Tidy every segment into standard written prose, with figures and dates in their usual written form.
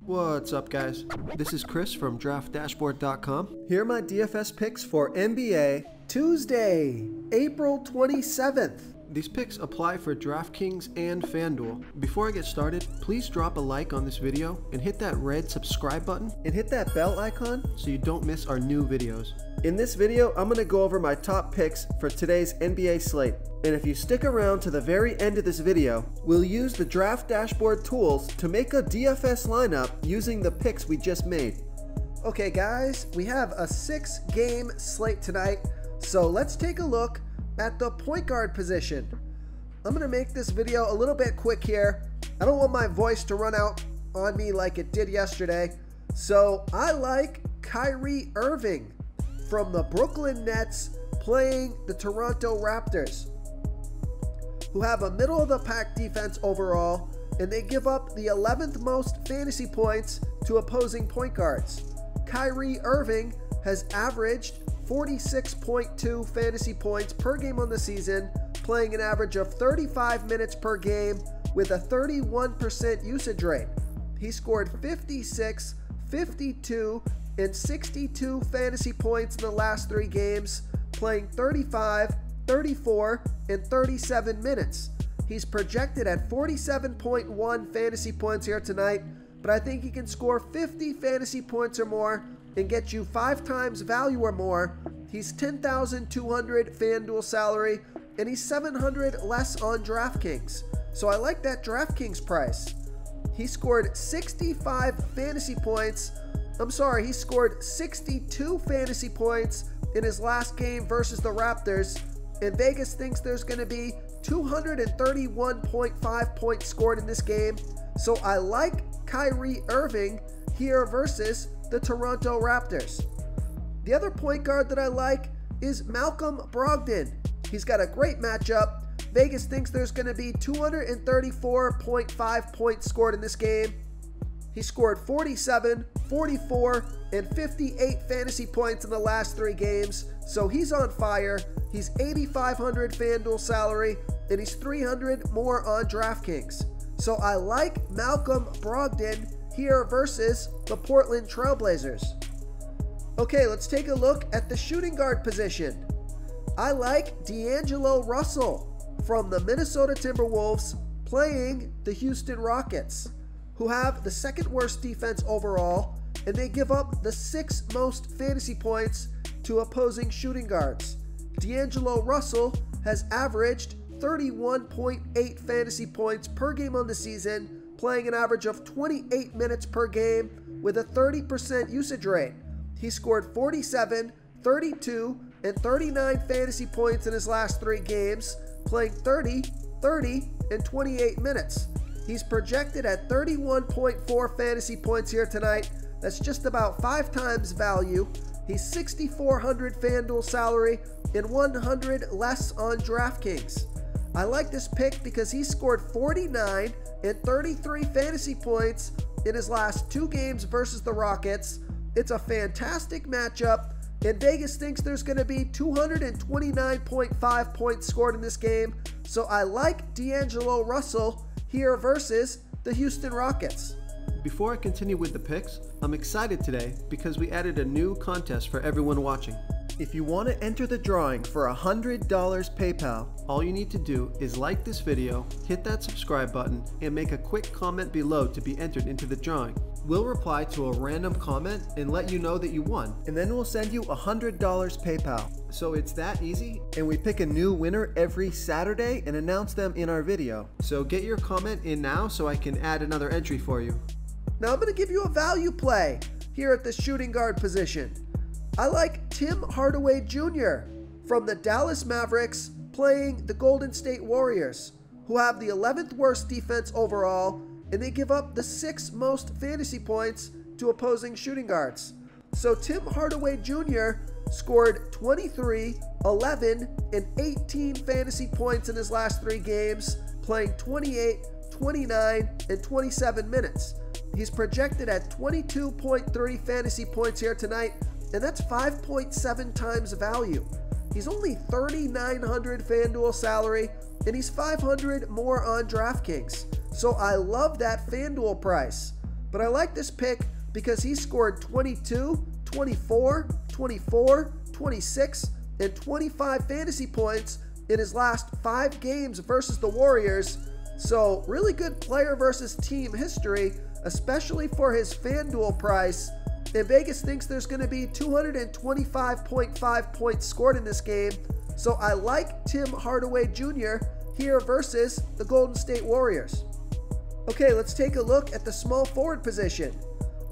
What's up, guys? This is Chris from DraftDashboard.com. Here are my DFS picks for NBA Tuesday, April 27th. These picks apply for DraftKings and FanDuel. Before I get started, please drop a like on this video and hit that red subscribe button and hit that bell icon so you don't miss our new videos. In this video, I'm going to go over my top picks for today's NBA slate. And if you stick around to the very end of this video, we'll use the Draft Dashboard tools to make a DFS lineup using the picks we just made. Okay guys, we have a 6-game slate tonight, so let's take a look at the point guard position. I'm going to make this video a little bit quick here. I don't want my voice to run out on me like it did yesterday. So I like Kyrie Irving from the Brooklyn Nets playing the Toronto Raptors, who have a middle-of-the-pack defense overall, and they give up the 11th most fantasy points to opposing point guards. Kyrie Irving has averaged 46.2 fantasy points per game on the season, playing an average of 35 minutes per game with a 31% usage rate. He scored 56, 52, and 62 fantasy points in the last 3 games, playing 35, 34, and 37 minutes. He's projected at 47.1 fantasy points here tonight, but I think he can score 50 fantasy points or more and get you 5 times value or more. He's $10,200 FanDuel salary, and he's $700 less on DraftKings. So I like that DraftKings price. He scored 65 fantasy points. He scored 62 fantasy points in his last game versus the Raptors, and Vegas thinks there's going to be 231.5 points scored in this game. So I like Kyrie Irving here versus the Toronto Raptors. The other point guard that I like is Malcolm Brogdon. He's got a great matchup. Vegas thinks there's going to be 234.5 points scored in this game. He scored 47, 44, and 58 fantasy points in the last 3 games, so he's on fire. He's $8,500 FanDuel salary, and he's $300 more on DraftKings. So I like Malcolm Brogdon here versus the Portland Trailblazers. Okay, let's take a look at the shooting guard position. I like D'Angelo Russell from the Minnesota Timberwolves playing the Houston Rockets, who have the 2nd worst defense overall, and they give up the 6th most fantasy points to opposing shooting guards. D'Angelo Russell has averaged 31.8 fantasy points per game on the season, playing an average of 28 minutes per game with a 30% usage rate. He scored 47, 32, and 39 fantasy points in his last 3 games, playing 30, 30, and 28 minutes. He's projected at 31.4 fantasy points here tonight. That's just about 5 times value. He's $6,400 FanDuel salary and $100 less on DraftKings. I like this pick because he scored 49 and 33 fantasy points in his last 2 games versus the Rockets. It's a fantastic matchup, and Vegas thinks there's going to be 229.5 points scored in this game. So I like D'Angelo Russell here versus the Houston Rockets. Before I continue with the picks, I'm excited today because we added a new contest for everyone watching. If you want to enter the drawing for $100 PayPal, all you need to do is like this video, hit that subscribe button, and make a quick comment below to be entered into the drawing. We'll reply to a random comment and let you know that you won, and then we'll send you $100 PayPal. So it's that easy, and we pick a new winner every Saturday and announce them in our video. So get your comment in now so I can add another entry for you. Now I'm going to give you a value play here at the shooting guard position. I like Tim Hardaway Jr. from the Dallas Mavericks playing the Golden State Warriors, who have the 11th worst defense overall, and they give up the 6th most fantasy points to opposing shooting guards. So Tim Hardaway Jr. scored 23, 11, and 18 fantasy points in his last 3 games, playing 28, 29, and 27 minutes. He's projected at 22.3 fantasy points here tonight, and that's 5.7 times value. He's only $3,900 FanDuel salary, and he's $500 more on DraftKings. So I love that FanDuel price. but I like this pick because he scored 22, 24, 24, 26, and 25 fantasy points in his last 5 games versus the Warriors. So really good player versus team history, especially for his FanDuel price. And Vegas thinks there's going to be 225.5 points scored in this game. So I like Tim Hardaway Jr. here versus the Golden State Warriors. Okay, let's take a look at the small forward position.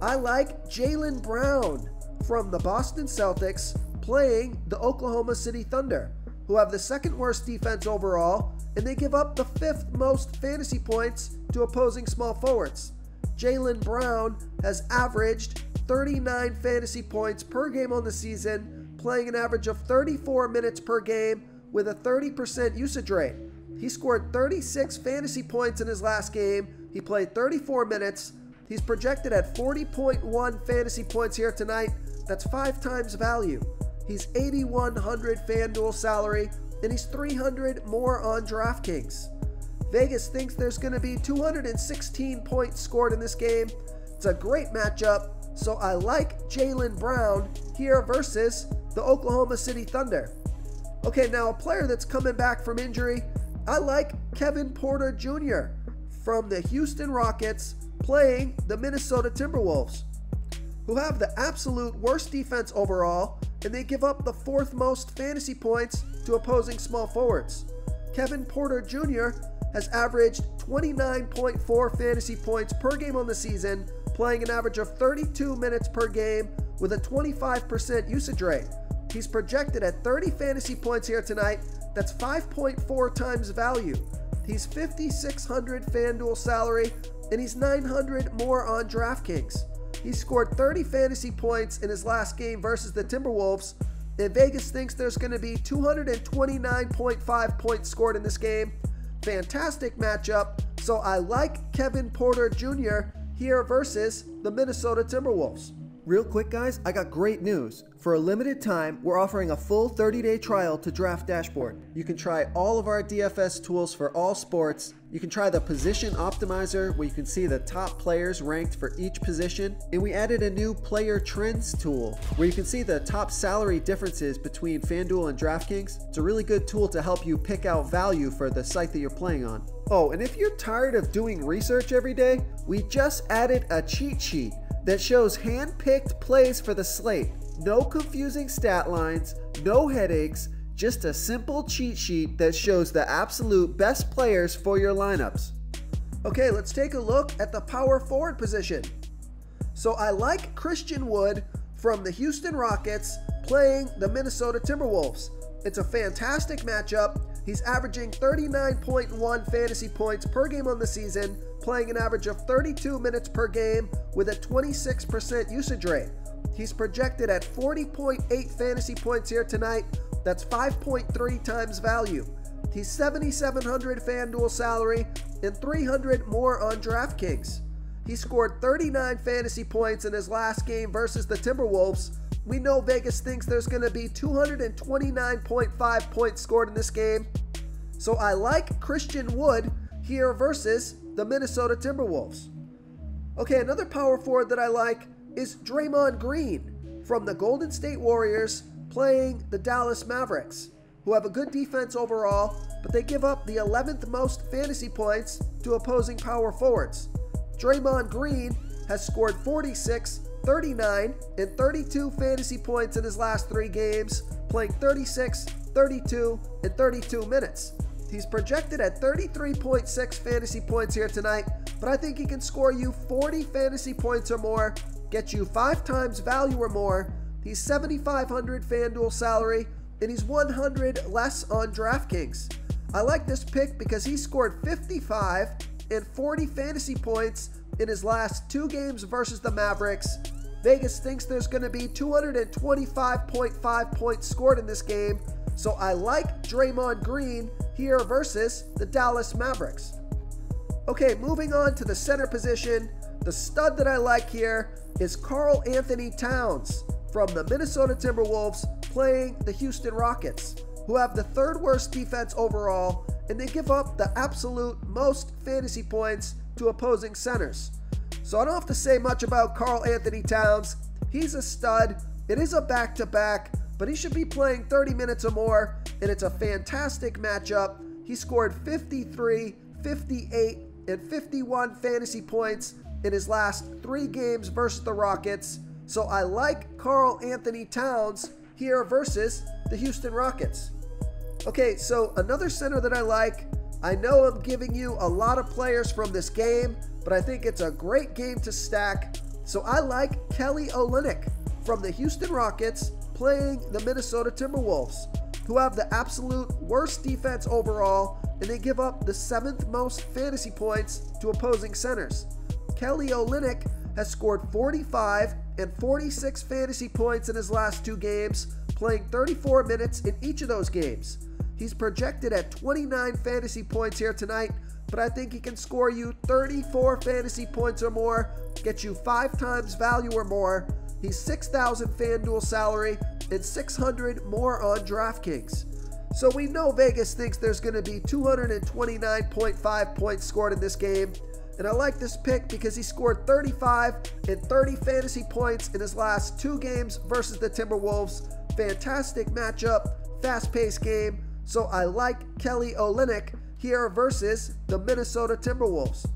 I like Jaylen Brown from the Boston Celtics playing the Oklahoma City Thunder, who have the 2nd worst defense overall, and they give up the 5th most fantasy points to opposing small forwards. Jaylen Brown has averaged 39 fantasy points per game on the season, playing an average of 34 minutes per game with a 30% usage rate. He scored 36 fantasy points in his last game. He played 34 minutes. He's projected at 40.1 fantasy points here tonight. That's 5 times value. He's 8,100 FanDuel salary, and he's 300 more on DraftKings. Vegas thinks there's going to be 216 points scored in this game. It's a great matchup, so I like Jaylen Brown here versus the Oklahoma City Thunder. Okay, now a player that's coming back from injury, I like Kevin Porter Jr. from the Houston Rockets playing the Minnesota Timberwolves, who have the absolute worst defense overall, and they give up the 4th most fantasy points to opposing small forwards. Kevin Porter Jr. has averaged 29.4 fantasy points per game on the season, playing an average of 32 minutes per game with a 25% usage rate. He's projected at 30 fantasy points here tonight. That's 5.4 times value. He's 5,600 FanDuel salary, and he's 900 more on DraftKings. He scored 30 fantasy points in his last game versus the Timberwolves, and Vegas thinks there's going to be 229.5 points scored in this game. Fantastic matchup, so I like Kevin Porter Jr. here versus the Minnesota Timberwolves. Real quick, guys, I got great news. For a limited time, we're offering a full 30-day trial to Draft Dashboard. You can try all of our DFS tools for all sports. You can try the Position Optimizer, where you can see the top players ranked for each position. And we added a new Player Trends tool, where you can see the top salary differences between FanDuel and DraftKings. It's a really good tool to help you pick out value for the site that you're playing on. Oh, and if you're tired of doing research every day, we just added a cheat sheet that shows hand-picked plays for the slate. No confusing stat lines, no headaches, just a simple cheat sheet that shows the absolute best players for your lineups. Okay, let's take a look at the power forward position. So I like Christian Wood from the Houston Rockets playing the Minnesota Timberwolves. It's a fantastic matchup. He's averaging 39.1 fantasy points per game on the season, playing an average of 32 minutes per game with a 26% usage rate. He's projected at 40.8 fantasy points here tonight. That's 5.3 times value. He's 7,700 FanDuel salary and 300 more on DraftKings. He scored 39 fantasy points in his last game versus the Timberwolves. We know Vegas thinks there's going to be 229.5 points scored in this game. So I like Christian Wood here versus the Minnesota Timberwolves. Okay, another power forward that I like is Draymond Green from the Golden State Warriors playing the Dallas Mavericks, who have a good defense overall, but they give up the 11th most fantasy points to opposing power forwards. Draymond Green has scored 46, 39, and 32 fantasy points in his last 3 games, playing 36, 32, and 32 minutes. He's projected at 33.6 fantasy points here tonight, but I think he can score you 40 fantasy points or more, get you 5 times value or more. He's 7,500 FanDuel salary, and he's 100 less on DraftKings. I like this pick because he scored 55 and 40 fantasy points in his last 2 games versus the Mavericks. Vegas thinks there's going to be 225.5 points scored in this game, so I like Draymond Green here versus the Dallas Mavericks. Okay, moving on to the center position. The stud that I like here is Karl Anthony Towns from the Minnesota Timberwolves playing the Houston Rockets, who have the 3rd worst defense overall, and they give up the absolute most fantasy points to opposing centers. So I don't have to say much about Karl Anthony Towns. He's a stud. It is a back-to-back, but he should be playing 30 minutes or more, and it's a fantastic matchup. He scored 53, 58, and 51 fantasy points in his last 3 games versus the Rockets. So I like Karl Anthony Towns here versus the Houston Rockets. Okay, so another center that I like, I know I'm giving you a lot of players from this game, but I think it's a great game to stack. So I like Kelly Olynyk from the Houston Rockets playing the Minnesota Timberwolves, who have the absolute worst defense overall, and they give up the 7th most fantasy points to opposing centers. Kelly Olynyk has scored 45 and 46 fantasy points in his last 2 games, playing 34 minutes in each of those games. He's projected at 29 fantasy points here tonight, but I think he can score you 34 fantasy points or more, get you 5 times value or more. He's 6,000 FanDuel salary and 600 more on DraftKings. So we know Vegas thinks there's going to be 229.5 points scored in this game. And I like this pick because he scored 35 and 30 fantasy points in his last 2 games versus the Timberwolves. Fantastic matchup, fast-paced game. So I like Kelly Olynyk here versus the Minnesota Timberwolves.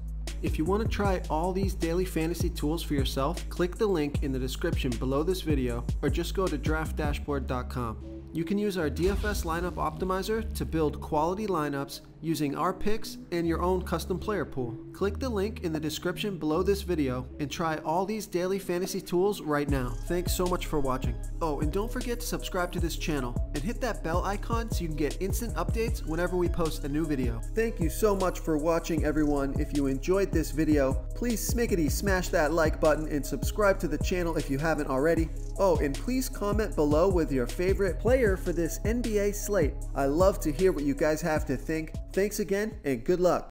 If you want to try all these daily fantasy tools for yourself, click the link in the description below this video or just go to draftdashboard.com. You can use our DFS lineup optimizer to build quality lineups using our picks and your own custom player pool. Click the link in the description below this video and try all these daily fantasy tools right now. Thanks so much for watching. Oh, and don't forget to subscribe to this channel and hit that bell icon so you can get instant updates whenever we post a new video. Thank you so much for watching, everyone. If you enjoyed this video, please smickety smash that like button and subscribe to the channel if you haven't already. Oh, and please comment below with your favorite player for this NBA slate. I love to hear what you guys have to think. Thanks again, and good luck.